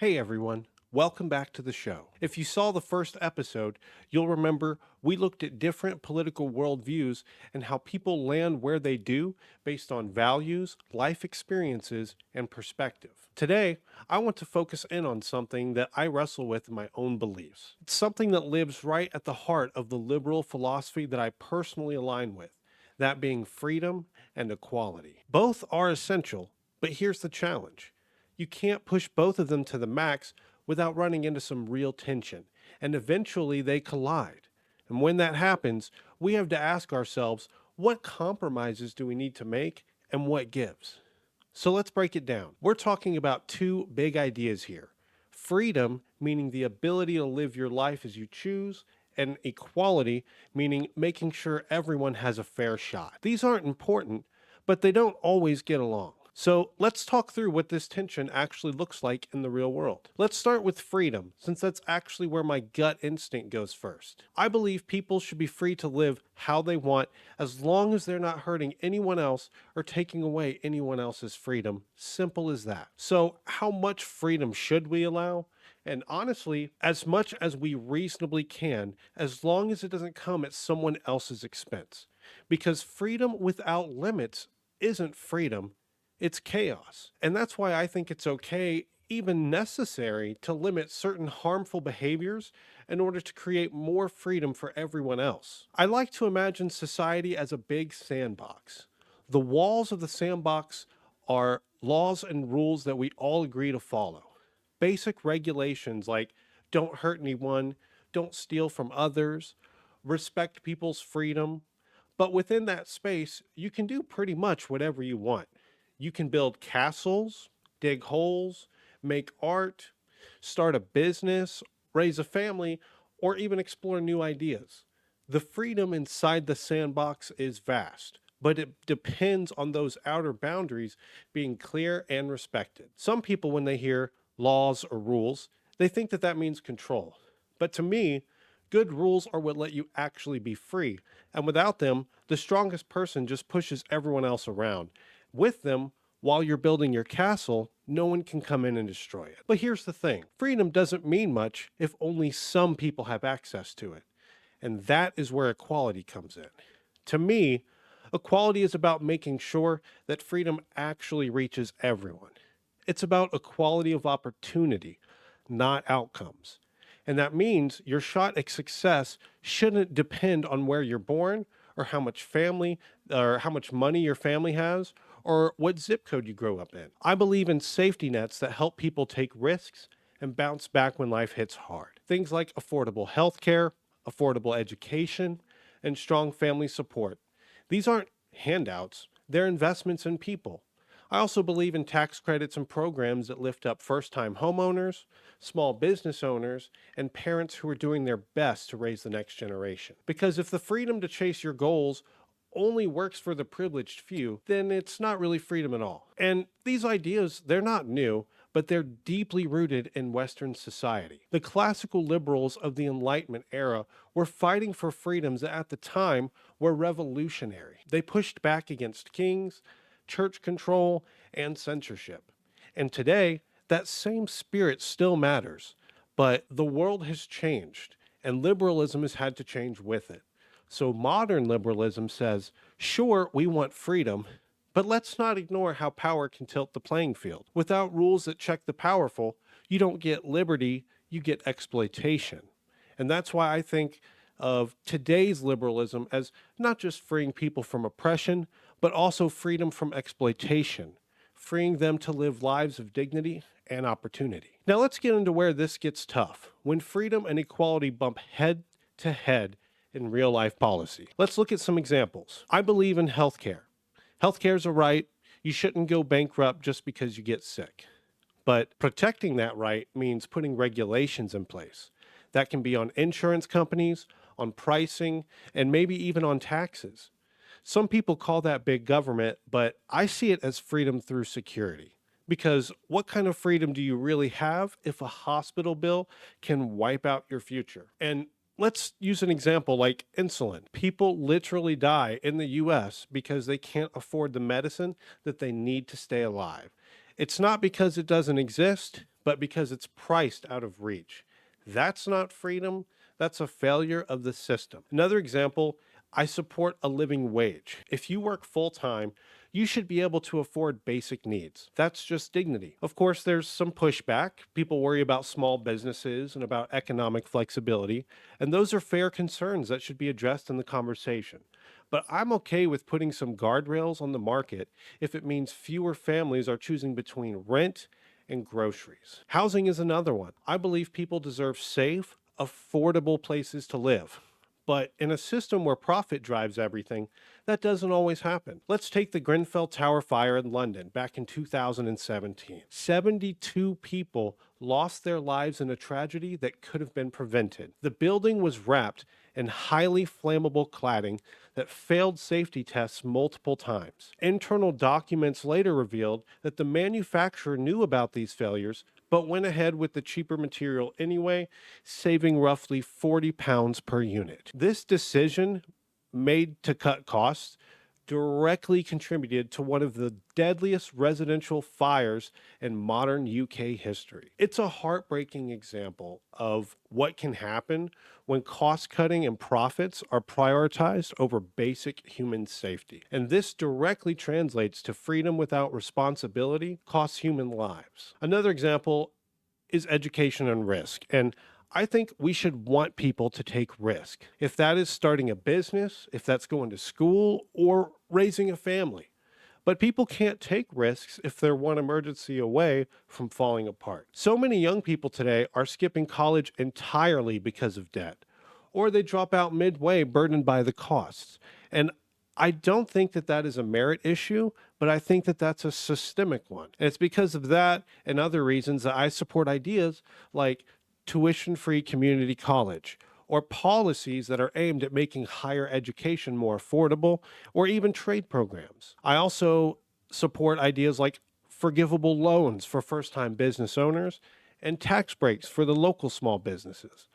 Hey everyone, welcome back to the show. If you saw the first episode, you'll remember we looked at different political worldviews and how people land where they do based on values, life experiences, and perspective. Today, I want to focus in on something that I wrestle with in my own beliefs. It's something that lives right at the heart of the liberal philosophy that I personally align with, that being freedom and equality. Both are essential, but here's the challenge. You can't push both of them to the max without running into some real tension, and eventually they collide. And when that happens, we have to ask ourselves, what compromises do we need to make and what gives? So let's break it down. We're talking about two big ideas here: freedom, meaning the ability to live your life as you choose, and equality, meaning making sure everyone has a fair shot. These aren't important, but they don't always get along. So let's talk through what this tension actually looks like in the real world. Let's start with freedom, since that's actually where my gut instinct goes first. I believe people should be free to live how they want as long as they're not hurting anyone else or taking away anyone else's freedom. Simple as that. So, how much freedom should we allow? And honestly, as much as we reasonably can, as long as it doesn't come at someone else's expense. Because freedom without limits isn't freedom, it's chaos. And that's why I think it's okay, even necessary, to limit certain harmful behaviors in order to create more freedom for everyone else. I like to imagine society as a big sandbox. The walls of the sandbox are laws and rules that we all agree to follow. Basic regulations like don't hurt anyone, don't steal from others, respect people's freedom. But within that space, you can do pretty much whatever you want. You can build castles, dig holes, make art, start a business, raise a family, or even explore new ideas. The freedom inside the sandbox is vast, but it depends on those outer boundaries being clear and respected. Some people, when they hear laws or rules, they think that that means control. But to me, good rules are what let you actually be free, and without them, the strongest person just pushes everyone else around. With them, while you're building your castle, no one can come in and destroy it. But here's the thing: freedom doesn't mean much if only some people have access to it. And that is where equality comes in. To me, equality is about making sure that freedom actually reaches everyone. It's about equality of opportunity, not outcomes. And that means your shot at success shouldn't depend on where you're born or how much family or how much money your family has or what zip code you grow up in. I believe in safety nets that help people take risks and bounce back when life hits hard. Things like affordable healthcare, affordable education, and strong family support. These aren't handouts, they're investments in people. I also believe in tax credits and programs that lift up first time homeowners, small business owners, and parents who are doing their best to raise the next generation. Because if the freedom to chase your goals only works for the privileged few, then it's not really freedom at all. And these ideas, they're not new, but they're deeply rooted in Western society. The classical liberals of the Enlightenment era were fighting for freedoms that at the time were revolutionary. They pushed back against kings, church control, and censorship. And today, that same spirit still matters, but the world has changed, and liberalism has had to change with it. So modern liberalism says, sure, we want freedom, but let's not ignore how power can tilt the playing field. Without rules that check the powerful, you don't get liberty, you get exploitation. And that's why I think of today's liberalism as not just freeing people from oppression, but also freedom from exploitation, freeing them to live lives of dignity and opportunity. Now let's get into where this gets tough, when freedom and equality bump head to head in real life policy. Let's look at some examples. I believe in healthcare. Healthcare is a right. You shouldn't go bankrupt just because you get sick. But protecting that right means putting regulations in place. That can be on insurance companies, on pricing, and maybe even on taxes. Some people call that big government, but I see it as freedom through security. Because what kind of freedom do you really have if a hospital bill can wipe out your future? And let's use an example like insulin. People literally die in the US because they can't afford the medicine that they need to stay alive. It's not because it doesn't exist, but because it's priced out of reach. That's not freedom, that's a failure of the system. Another example, I support a living wage. If you work full time, you should be able to afford basic needs. That's just dignity. Of course, there's some pushback. People worry about small businesses and about economic flexibility, and those are fair concerns that should be addressed in the conversation. But I'm okay with putting some guardrails on the market if it means fewer families are choosing between rent and groceries. Housing is another one. I believe people deserve safe, affordable places to live. But in a system where profit drives everything, that doesn't always happen. Let's take the Grenfell Tower fire in London back in 2017. 72 people lost their lives in a tragedy that could have been prevented. The building was wrapped in highly flammable cladding that failed safety tests multiple times. Internal documents later revealed that the manufacturer knew about these failures but went ahead with the cheaper material anyway, saving roughly £40 per unit. This decision, made to cut costs, directly contributed to one of the deadliest residential fires in modern UK history. It's a heartbreaking example of what can happen when cost cutting and profits are prioritized over basic human safety. And this directly translates to freedom without responsibility costs human lives. Another example is education and risk. And I think we should want people to take risk. If that is starting a business, if that's going to school, or raising a family. But people can't take risks if they're one emergency away from falling apart. So many young people today are skipping college entirely because of debt, or they drop out midway burdened by the costs. And I don't think that that is a merit issue, but I think that that's a systemic one. And it's because of that and other reasons that I support ideas like tuition-free community college, or policies that are aimed at making higher education more affordable, or even trade programs. I also support ideas like forgivable loans for first-time business owners and tax breaks for the local small businesses.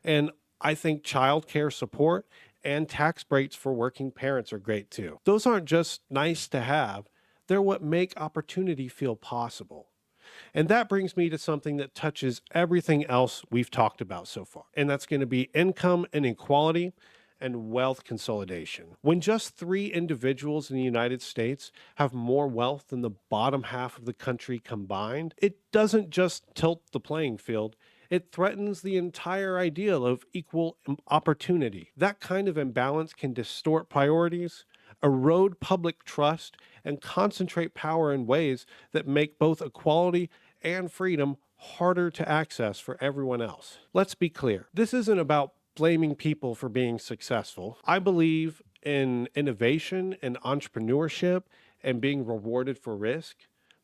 And I think childcare support and tax breaks for working parents are great too. Those aren't just nice to have, they're what make opportunity feel possible. And that brings me to something that touches everything else we've talked about so far, and that's going to be income inequality and wealth consolidation. When just 3 individuals in the United States have more wealth than the bottom half of the country combined, it doesn't just tilt the playing field, it threatens the entire ideal of equal opportunity. That kind of imbalance can distort priorities, erode public trust, and concentrate power in ways that make both equality and freedom harder to access for everyone else. Let's be clear. This isn't about blaming people for being successful. I believe in innovation and entrepreneurship and being rewarded for risk,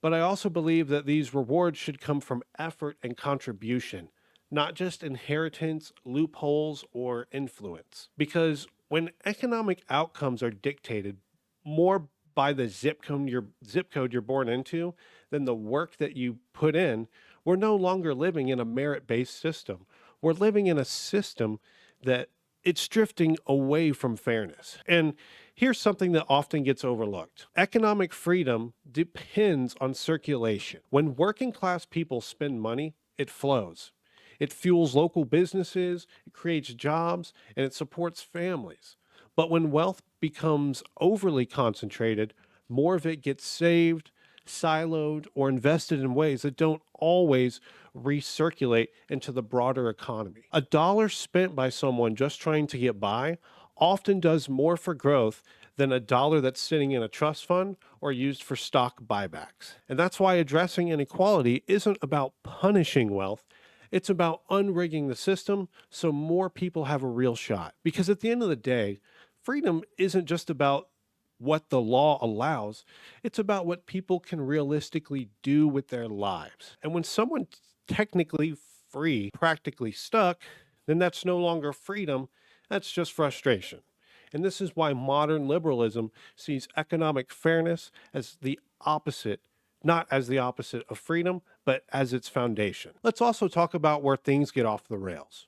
but I also believe that these rewards should come from effort and contribution, not just inheritance, loopholes, or influence. Because when economic outcomes are dictated more by the zip code you're born into than the work that you put in, we're no longer living in a merit-based system. We're living in a system that it's drifting away from fairness. And here's something that often gets overlooked. Economic freedom depends on circulation. When working class people spend money, it flows. It fuels local businesses, it creates jobs, and it supports families. But when wealth becomes overly concentrated, more of it gets saved, siloed, or invested in ways that don't always recirculate into the broader economy. A dollar spent by someone just trying to get by often does more for growth than a dollar that's sitting in a trust fund or used for stock buybacks. And that's why addressing inequality isn't about punishing wealth. It's about unrigging the system so more people have a real shot. Because at the end of the day, freedom isn't just about what the law allows, it's about what people can realistically do with their lives. And when someone's technically free, practically stuck, then that's no longer freedom, that's just frustration. And this is why modern liberalism sees economic fairness as the opposite, not as the opposite of freedom, but as its foundation. Let's also talk about where things get off the rails.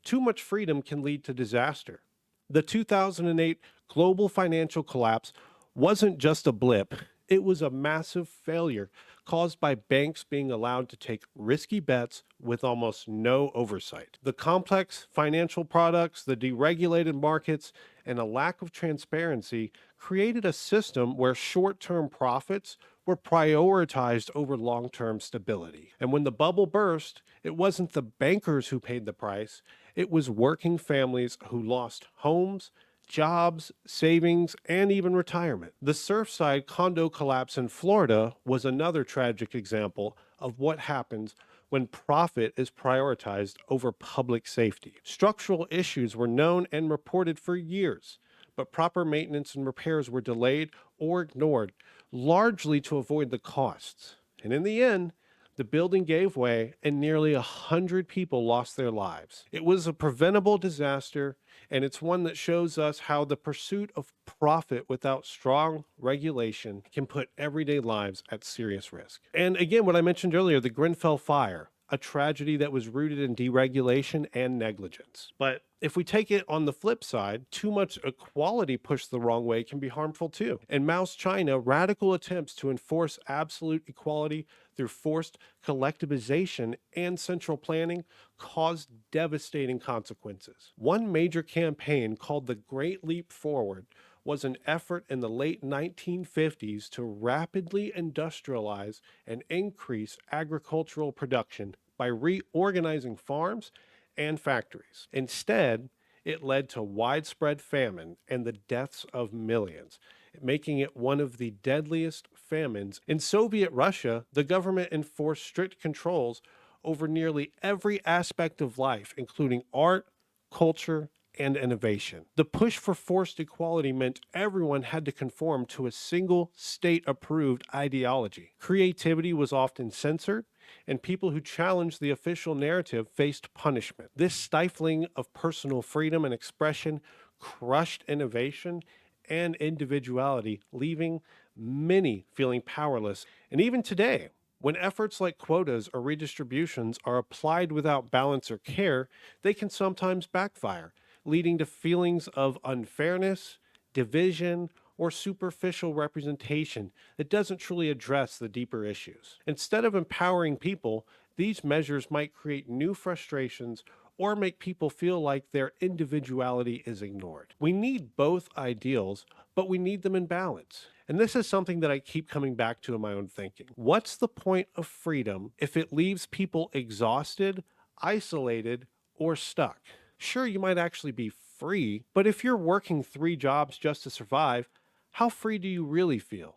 Too much freedom can lead to disaster. The 2008 global financial collapse wasn't just a blip, it was a massive failure caused by banks being allowed to take risky bets with almost no oversight. The complex financial products, the deregulated markets, and a lack of transparency created a system where short term profits were prioritized over long term stability. And when the bubble burst, it wasn't the bankers who paid the price, it was working families who lost homes, jobs, savings, and even retirement. The Surfside condo collapse in Florida was another tragic example of what happens when profit is prioritized over public safety. Structural issues were known and reported for years, but proper maintenance and repairs were delayed or ignored, largely to avoid the costs. And in the end, the building gave way and nearly 100 people lost their lives. It was a preventable disaster, and it's one that shows us how the pursuit of profit without strong regulation can put everyday lives at serious risk. And again, what I mentioned earlier, the Grenfell fire, a tragedy that was rooted in deregulation and negligence. But if we take it on the flip side, too much equality pushed the wrong way can be harmful too. In Mao's China, radical attempts to enforce absolute equality through forced collectivization and central planning caused devastating consequences. One major campaign, called the Great Leap Forward, was an effort in the late 1950s to rapidly industrialize and increase agricultural production by reorganizing farms and factories. Instead, it led to widespread famine and the deaths of millions, making it one of the deadliest famines. In Soviet Russia, the government enforced strict controls over nearly every aspect of life, including art, culture, and innovation. The push for forced equality meant everyone had to conform to a single state-approved ideology. Creativity was often censored, and people who challenged the official narrative faced punishment. This stifling of personal freedom and expression crushed innovation and individuality, leaving many feeling powerless. And even today, when efforts like quotas or redistributions are applied without balance or care, they can sometimes backfire, leading to feelings of unfairness, division, or superficial representation that doesn't truly address the deeper issues. Instead of empowering people, these measures might create new frustrations or make people feel like their individuality is ignored. We need both ideals, but we need them in balance. And this is something that I keep coming back to in my own thinking. What's the point of freedom if it leaves people exhausted, isolated, or stuck? Sure, you might actually be free, but if you're working 3 jobs just to survive, how free do you really feel?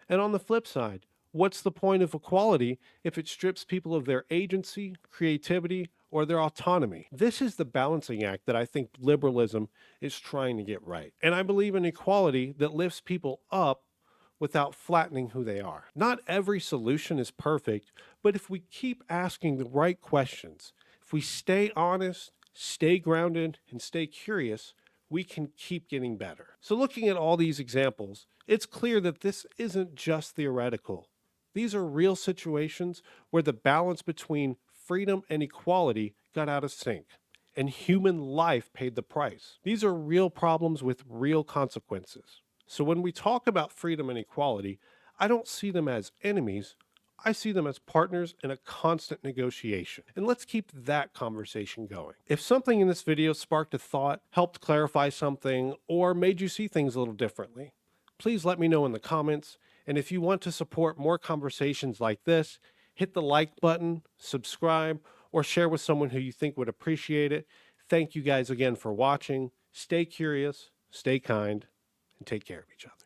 And on the flip side, what's the point of equality if it strips people of their agency, creativity, or their autonomy? This is the balancing act that I think liberalism is trying to get right. And I believe in equality that lifts people up without flattening who they are. Not every solution is perfect, but if we keep asking the right questions, if we stay honest, stay grounded, and stay curious, we can keep getting better. So looking at all these examples, it's clear that this isn't just theoretical. These are real situations where the balance between freedom and equality got out of sync, and human life paid the price. These are real problems with real consequences. So when we talk about freedom and equality, I don't see them as enemies. I see them as partners in a constant negotiation. And let's keep that conversation going. If something in this video sparked a thought, helped clarify something, or made you see things a little differently, please let me know in the comments. And if you want to support more conversations like this, hit the like button, subscribe, or share with someone who you think would appreciate it. Thank you guys again for watching. Stay curious, stay kind, and take care of each other.